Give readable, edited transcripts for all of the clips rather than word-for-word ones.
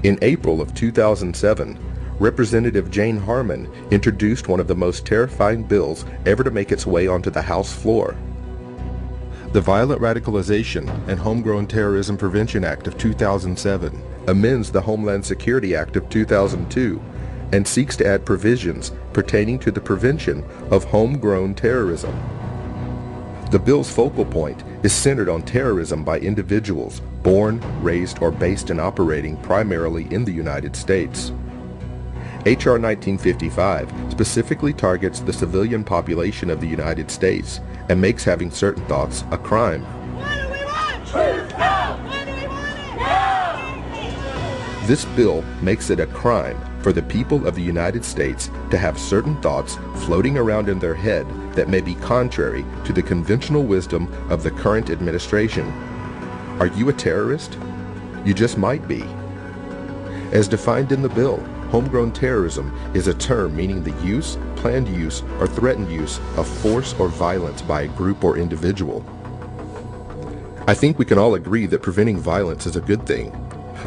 In April of 2007, Representative Jane Harman introduced one of the most terrifying bills ever to make its way onto the House floor. The Violent Radicalization and Homegrown Terrorism Prevention Act of 2007 amends the Homeland Security Act of 2002 and seeks to add provisions pertaining to the prevention of homegrown terrorism. The bill's focal point is centered on terrorism by individuals born, raised, or based and operating primarily in the United States. H.R. 1955 specifically targets the civilian population of the United States and makes having certain thoughts a crime. What do we want? Truth now! When do we want it? Now! This bill makes it a crime for the people of the United States to have certain thoughts floating around in their head that may be contrary to the conventional wisdom of the current administration. Are you a terrorist? You just might be. As defined in the bill, homegrown terrorism is a term meaning the use, planned use, or threatened use of force or violence by a group or individual. I think we can all agree that preventing violence is a good thing,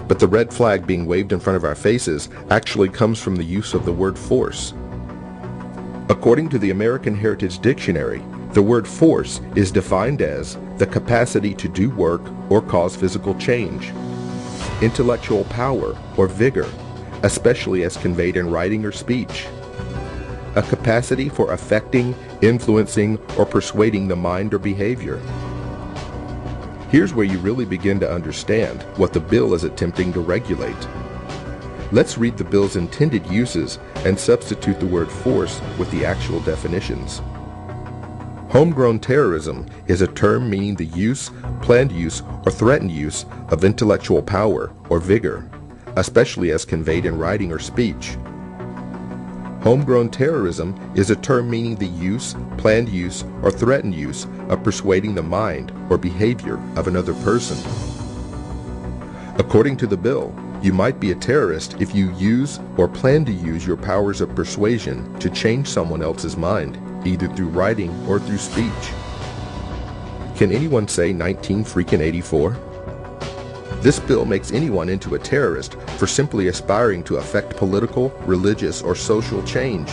but the red flag being waved in front of our faces actually comes from the use of the word force. According to the American Heritage Dictionary, the word force is defined as the capacity to do work or cause physical change, intellectual power or vigor, especially as conveyed in writing or speech, a capacity for affecting, influencing, or persuading the mind or behavior. Here's where you really begin to understand what the bill is attempting to regulate. Let's read the bill's intended uses and substitute the word force with the actual definitions. Homegrown terrorism is a term meaning the use, planned use, or threatened use of intellectual power or vigor, especially as conveyed in writing or speech. Homegrown terrorism is a term meaning the use, planned use, or threatened use of persuading the mind or behavior of another person. According to the bill, you might be a terrorist if you use or plan to use your powers of persuasion to change someone else's mind, either through writing or through speech. Can anyone say 1984? This bill makes anyone into a terrorist for simply aspiring to affect political, religious, or social change.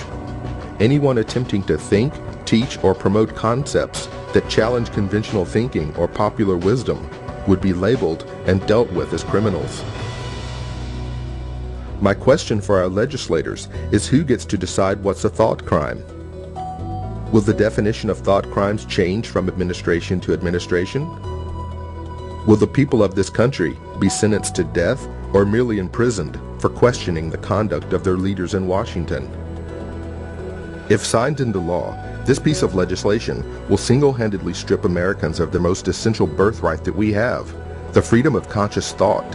Anyone attempting to think, teach, or promote concepts that challenge conventional thinking or popular wisdom would be labeled and dealt with as criminals. My question for our legislators is who gets to decide what's a thought crime? Will the definition of thought crimes change from administration to administration? Will the people of this country be sentenced to death or merely imprisoned for questioning the conduct of their leaders in Washington? If signed into law, this piece of legislation will single-handedly strip Americans of the most essential birthright that we have, the freedom of conscious thought.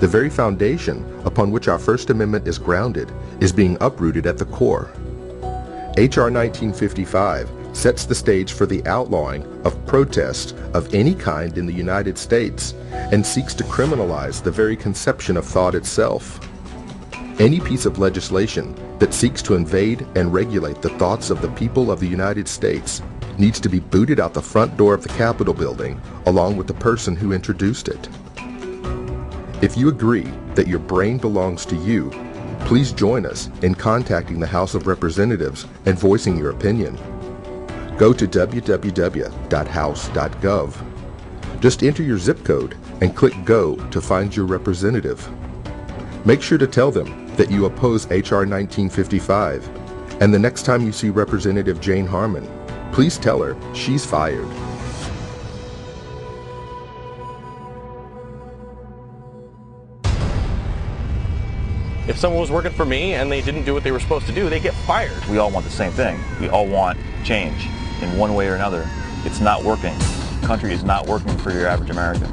The very foundation upon which our First Amendment is grounded is being uprooted at the core. H.R. 1955 sets the stage for the outlawing of protest of any kind in the United States and seeks to criminalize the very conception of thought itself. Any piece of legislation that seeks to invade and regulate the thoughts of the people of the United States needs to be booted out the front door of the Capitol building along with the person who introduced it. If you agree that your brain belongs to you, please join us in contacting the House of Representatives and voicing your opinion. Go to www.house.gov. Just enter your zip code and click Go to find your representative. Make sure to tell them that you oppose H.R. 1955, and the next time you see Representative Jane Harman, please tell her she's fired. If someone was working for me and they didn't do what they were supposed to do, they get fired. We all want the same thing. We all want change in one way or another. It's not working. The country is not working for your average American.